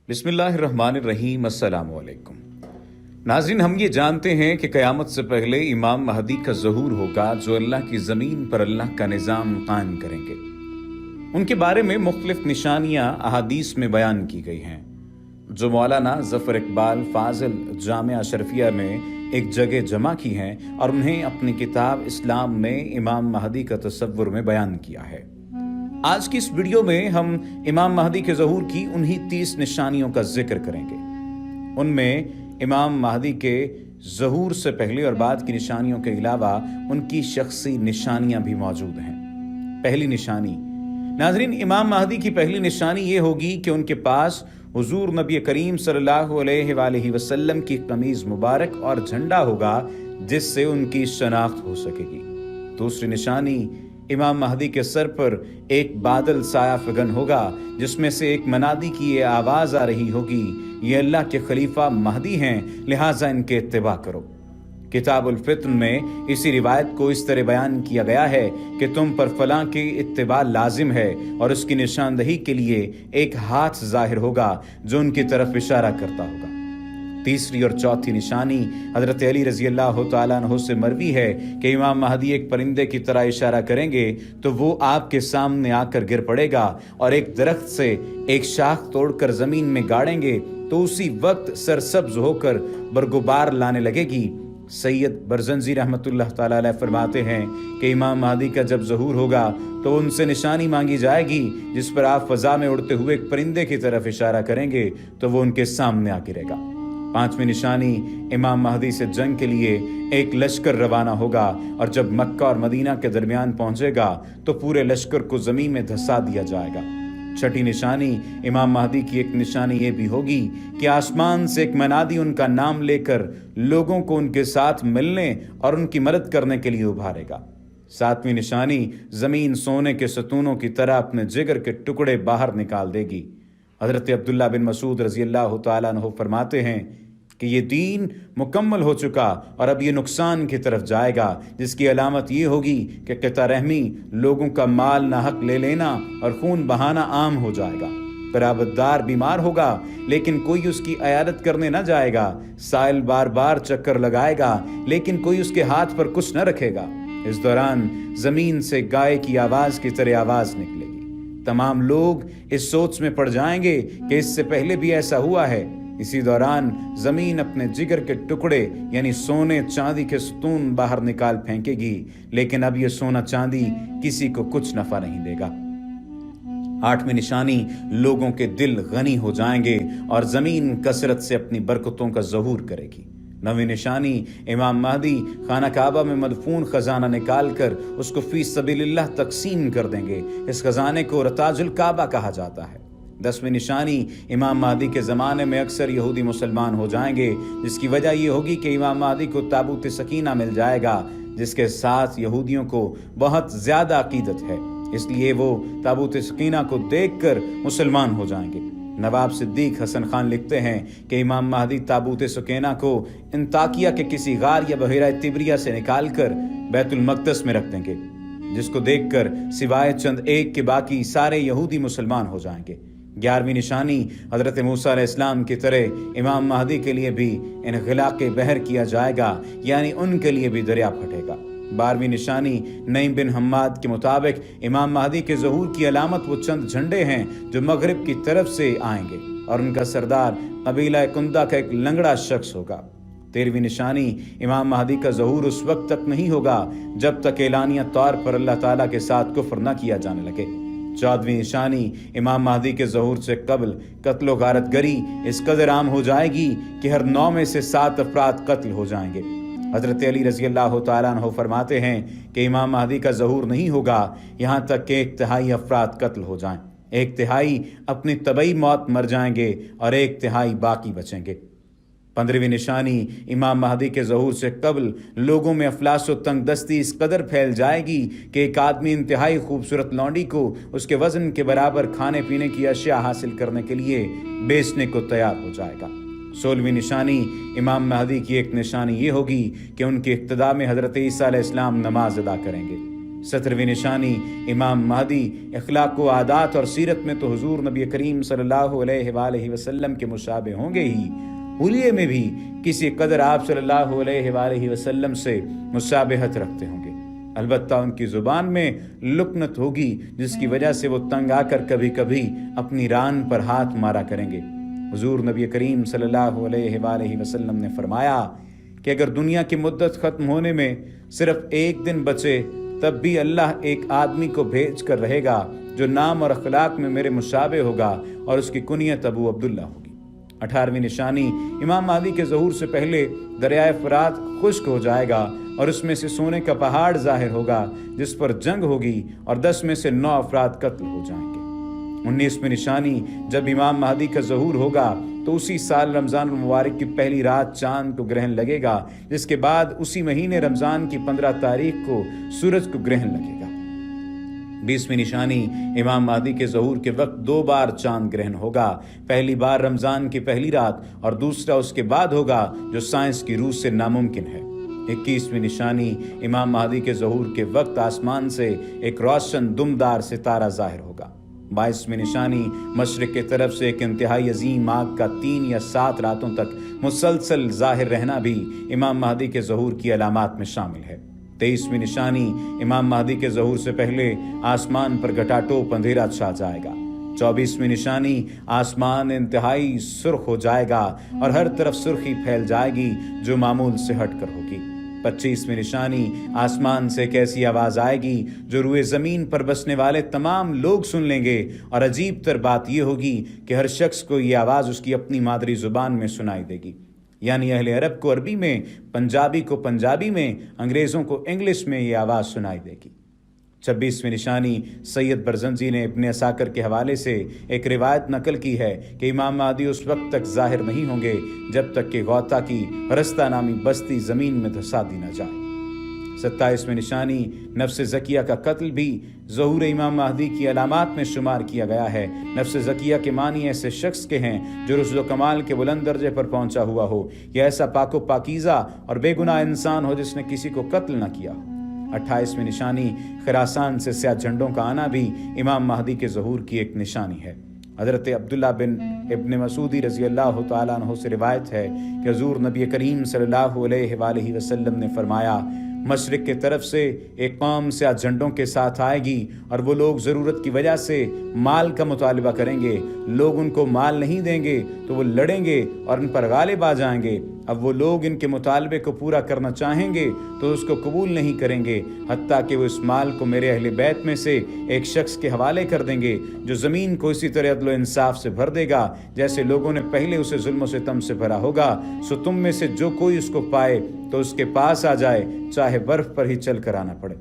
बिस्मिल्लाहिर्रहमानिर्रहीम। अस्सलाम वालेकुम। नाज़रीन, हम ये जानते हैं कि क़यामत से पहले इमाम महदी का ज़हूर होगा जो अल्लाह की ज़मीन पर अल्लाह का निज़ाम कायम करेंगे। उनके बारे में मुख्तलिफ निशानियाँ अहादीस में बयान की गई हैं जो मौलाना ज़फ़र इकबाल फ़ाज़िल जामिया अशरफिया ने एक जगह जमा की हैं और उन्हें अपनी किताब इस्लाम में इमाम महदी का तसव्वुर में बयान किया है। आज की इस वीडियो में हम इमाम महदी के ज़हूर की उन्हीं 30 निशानियों का जिक्र करेंगे। उनमें इमाम महदी के ज़हूर से पहले और बाद की निशानियों के अलावा उनकी शख्सी निशानियां भी मौजूद हैं। पहली निशानी, नाज़रीन, इमाम महदी की पहली निशानी ये होगी कि उनके पास हुजूर नबी करीम सल्लल्लाहु अलैहि वसल्लम की कमीज़ मुबारक और झंडा होगा जिससे उनकी शनाख्त हो सकेगी। दूसरी निशानी, इमाम महदी के सर पर एक बादल साया फगन होगा जिसमें से एक मनादी की ये आवाज़ आ रही होगी, ये अल्लाह के खलीफा महदी हैं, लिहाजा इनके इत्तिबा करो। किताबुल फित्न में इसी रिवायत को इस तरह बयान किया गया है कि तुम पर फलां की इत्तिबा लाजिम है और उसकी निशानदही के लिए एक हाथ जाहिर होगा जो उनकी तरफ इशारा करता होगा। तीसरी और चौथी निशानी, हजरत अली रजी अल्लाह तआला अन्हु से मरवी है कि इमाम महदी एक परिंदे की तरह इशारा करेंगे तो वो आपके सामने आकर गिर पड़ेगा और एक दरख्त से एक शाख तोड़कर जमीन में गाड़ेंगे तो उसी वक्त सरसब्ज होकर बरगुबार लाने लगेगी। सैयद बरजंजी रहमतुल्लाह ताला अलैह फरमाते हैं कि इमाम महदी का जब ज़हूर होगा तो उनसे निशानी मांगी जाएगी जिस पर आप फजा में उड़ते हुए एक परिंदे की तरफ इशारा करेंगे तो वो उनके सामने आ गिरेगा। पांचवी निशानी, इमाम महदी से जंग के लिए एक लश्कर रवाना होगा और जब मक्का और मदीना के दरमियान पहुंचेगा तो पूरे लश्कर को जमीन में धंसा दिया जाएगा। छठी निशानी, इमाम महदी की एक निशानी ये भी होगी कि आसमान से एक मनादी उनका नाम लेकर लोगों को उनके साथ मिलने और उनकी मदद करने के लिए उभारेगा। सातवीं निशानी, जमीन सोने के सतूनों की तरह अपने जिगर के टुकड़े बाहर निकाल देगी। हज़रत अब्दुल्ला बिन मसूद रज़ी अल्लाह तआला अन्हु फरमाते हैं कि ये दीन मुकम्मल हो चुका और अब ये नुकसान की तरफ जाएगा जिसकी अलामत ये होगी कि क़िता रहमी, लोगों का माल नाहक ले लेना और खून बहाना आम हो जाएगा। क़राबतदार बीमार होगा लेकिन कोई उसकी अयादत करने न जाएगा। साइल बार बार चक्कर लगाएगा लेकिन कोई उसके हाथ पर कुछ न रखेगा। इस दौरान जमीन से गाय की आवाज़ की तरह आवाज़ निकलेगी। तमाम लोग इस सोच में पड़ जाएंगे कि इससे पहले भी ऐसा हुआ है। इसी दौरान जमीन अपने जिगर के टुकड़े यानी सोने चांदी के सतून बाहर निकाल फेंकेगी, लेकिन अब यह सोना चांदी किसी को कुछ नफा नहीं देगा। आठवीं निशानी, लोगों के दिल गनी हो जाएंगे और जमीन कसरत से अपनी बरकतों का ज़हूर करेगी। नवीं निशानी, इमाम महदी खाना काबा में मदफून खजाना निकाल कर उसको फी सबीलिल्लाह तकसीम कर देंगे। इस खजाने को रताजुल काबा कहा जाता है। 10वीं निशानी, इमाम महदी के ज़माने में अक्सर यहूदी मुसलमान हो जाएंगे जिसकी वजह यह होगी कि इमाम महदी को ताबूत सकीना मिल जाएगा जिसके साथ यहूदियों को बहुत ज़्यादा अकीदत है, इसलिए वो ताबूत सकीना को देखकर मुसलमान हो जाएंगे। नवाब सिद्दीक हसन खान लिखते हैं कि इमाम महदी ताबूत सकीना को इंताकिया के किसी गार या बहेरा तिबरिया से निकालकर बैतुल मक़दस में रख देंगे जिसको देखकर सिवाय चंद एक के बाकी सारे यहूदी मुसलमान हो जाएंगे। 11वीं निशानी, हज़रत मूसा अलैहिस्सलाम की तरह इमाम महदी के लिए भी इनग़िलाक़ बहर किया जाएगा यानी उनके लिए भी दरिया फटेगा। 12वीं निशानी, नईम बिन हम्माद के मुताबिक इमाम महदी के ज़हूर की अलामत वो चंद झंडे हैं जो मगरिब की तरफ से आएंगे और उनका सरदार कबीला कुंदा का एक लंगड़ा शख्स होगा। 13वीं निशानी, इमाम महदी का ज़हूर उस वक्त तक नहीं होगा जब तक एलानिया तौर पर अल्लाह ताला के साथ कुफ्र न किया जाने लगे। 14वीं निशानी, इमाम महदी के ज़हूर से कबल कत्ल गारतगरी इस कदर आम हो जाएगी कि हर 9 में से 7 अफराद कत्ल हो जाएंगे। हज़रत अली रज़ी अल्लाह तआला अन्हु फरमाते हैं कि इमाम महदी का ज़हूर नहीं होगा यहाँ तक कि 1/3 अफराद कत्ल हो जाएं। 1/3 अपनी तबई मौत मर जाएंगे और 1/3 बाकी बचेंगे। 15वीं निशानी, इमाम महदी के ज़हूर से कबल लोगों में अफलास व तंगदस्ती इस कदर फैल जाएगी कि एक आदमी इंतहाई खूबसूरत लौंडी को उसके वजन के बराबर खाने पीने की अशिया हासिल करने के लिए बेचने को तैयार हो जाएगा। 16वीं निशानी, इमाम महदी की एक निशानी ये होगी कि उनकी इक्तदा में हज़रत ईसा अलैहिस्सलाम नमाज अदा करेंगे। 17ویں نشانی امام مہدی اخلاق و عادات اور سیرت میں تو حضور نبی کریم صلی اللہ علیہ وآلہ وسلم کے مشابہ ہوں گے ہی، حلیے میں بھی کسی قدر آپ صلی اللہ علیہ وآلہ وسلم سے مشابہت رکھتے ہوں گے۔ البتہ ان کی زبان میں لکنت ہوگی، جس کی وجہ سے وہ تنگ آ کر کبھی کبھی اپنی ران پر ہاتھ مارا کریں گے۔ حضور نبی کریم صلی اللہ علیہ وآلہ وسلم نے فرمایا کہ اگر دنیا کی مدت ختم ہونے میں صرف ایک دن بچے، تب بھی اللہ ایک آدمی کو بھیج کر رہے گا جو نام اور اخلاق میں میرے مشابہ ہوگا، اور اس کی کنیت ابو عبداللہ ہوگی۔ 18ویں نشانی امام مہدی کے ظہور سے پہلے دریائے فرات خشک ہو جائے گا اور اس میں سے سونے کا پہاڑ ظاہر ہوگا جس پر جنگ ہوگی، اور 10 میں سے 9 افراد قتل ہو جائیں گے۔ 19ویں نشانی جب امام مہدی کا ظہور ہوگا تو اسی سال رمضان المبارک کی پہلی رات چاند کو گرہن لگے گا، جس کے بعد اسی مہینے رمضان کی 15 تاریخ کو سورج کو گرہن لگے گا۔ 20ویں نشانی امام مہدی کے ظہور کے وقت 2 بار چاند گرہن ہوگا، پہلی بار رمضان کی پہلی رات اور دوسرا اس کے بعد ہوگا، جو سائنس کی روح سے ناممکن ہے۔ 21ویں نشانی امام مہدی کے ظہور کے وقت آسمان سے ایک روشن دمدار ستارہ ظاہر ہوگا۔ 22ویں نشانی مشرق کی طرف سے ایک انتہائی عظیم آگ کا 3 یا 7 راتوں تک مسلسل ظاہر رہنا بھی امام مہدی کے ظہور کی علامات میں شامل ہے۔ 23ویں نشانی امام مہدی کے ظہور سے پہلے آسمان پر گھٹاٹوپ اندھیرا چھا جائے گا۔ 24ویں نشانی آسمان انتہائی سرخ ہو جائے گا اور ہر طرف سرخی پھیل جائے گی جو معمول سے ہٹ کر ہوگی۔ 25ویں نشانی آسمان سے ایک ایسی آواز آئے گی جو روئے زمین پر بسنے والے تمام لوگ سن لیں گے، اور عجیب تر بات یہ ہوگی کہ ہر شخص کو یہ آواز اس کی اپنی مادری زبان میں سنائی دے گی، یعنی اہل عرب کو عربی میں، پنجابی کو پنجابی میں، انگریزوں کو انگلش میں یہ آواز سنائی دے گی۔ 26ویں نشانی سید برزنجی نے ابن عساکر کے حوالے سے ایک روایت نقل کی ہے کہ امام مہدی اس وقت تک ظاہر نہیں ہوں گے جب تک کہ غوطہ کی رستہ نامی بستی زمین میں دھسا دی نہ جائے۔ 27ویں نشانی نفس زکیہ کا قتل بھی ظہور امام مہدی کی علامات میں شمار کیا گیا ہے۔ نفس زکیہ کے معنی ایسے شخص کے ہیں جو رشد و کمال کے بلند درجے پر پہنچا ہوا ہو، یا ایسا پاک و پاکیزہ اور بے گناہ انسان ہو جس نے کسی کو قتل نہ کیا ہو۔ 28ویں نشانی خراسان سے سیاہ جھنڈوں کا آنا بھی امام مہدی کے ظہور کی ایک نشانی ہے۔ حضرت عبداللہ بن ابن مسعودی رضی اللہ تعالیٰ عنہ سے روایت ہے کہ حضور نبی کریم صلی اللہ علیہ وآلہ وسلم نے فرمایا، مشرق کے طرف سے ایک قوم سیاہ جھنڈوں کے ساتھ آئے گی، اور وہ لوگ ضرورت کی وجہ سے مال کا مطالبہ کریں گے۔ لوگ ان کو مال نہیں دیں گے تو وہ لڑیں گے اور ان پر غالب آ جائیں گے۔ اب وہ لوگ ان کے مطالبے کو پورا کرنا چاہیں گے تو اس کو قبول نہیں کریں گے، حتیٰ کہ وہ اس مال کو میرے اہل بیت میں سے ایک شخص کے حوالے کر دیں گے جو زمین کو اسی طرح عدل و انصاف سے بھر دے گا جیسے لوگوں نے پہلے اسے ظلم و ستم سے بھرا ہوگا۔ سو تم میں سے جو کوئی اس کو پائے تو اس کے پاس آ جائے، چاہے برف پر ہی چل کر آنا پڑے۔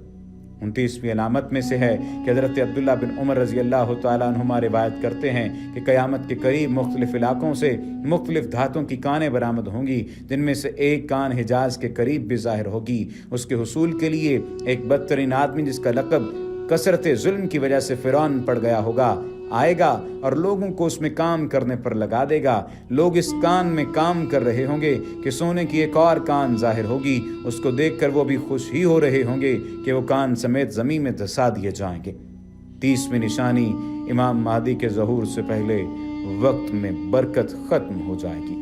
29ویں علامت میں سے ہے کہ حضرت عبداللہ بن عمر رضی اللہ تعالیٰ عنہما روایت کرتے ہیں کہ قیامت کے قریب مختلف علاقوں سے مختلف دھاتوں کی کانیں برآمد ہوں گی، جن میں سے ایک کان حجاز کے قریب بھی ظاہر ہوگی۔ اس کے حصول کے لیے ایک بدترین آدمی جس کا لقب کثرت ظلم کی وجہ سے فرعون پڑ گیا ہوگا آئے گا اور لوگوں کو اس میں کام کرنے پر لگا دے گا۔ لوگ اس کان میں کام کر رہے ہوں گے کہ سونے کی ایک اور کان ظاہر ہوگی، اس کو دیکھ کر وہ بھی خوش ہی ہو رہے ہوں گے کہ وہ کان سمیت زمین میں دھسا دیے جائیں گے۔ 30ویں نشانی امام مہدی کے ظہور سے پہلے وقت میں برکت ختم ہو جائے گی۔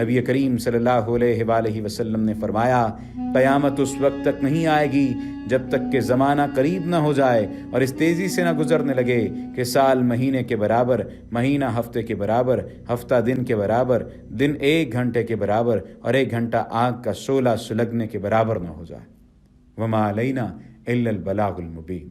نبی کریم صلی اللہ علیہ وآلہ وسلم نے فرمایا، قیامت اس وقت تک نہیں آئے گی جب تک کہ زمانہ قریب نہ ہو جائے اور اس تیزی سے نہ گزرنے لگے کہ سال مہینے کے برابر، مہینہ ہفتے کے برابر، ہفتہ دن کے برابر، دن 1 گھنٹے کے برابر اور 1 گھنٹہ آگ کا شعلہ سلگنے کے برابر نہ ہو جائے۔ وما علینا الا البلاغ المبین۔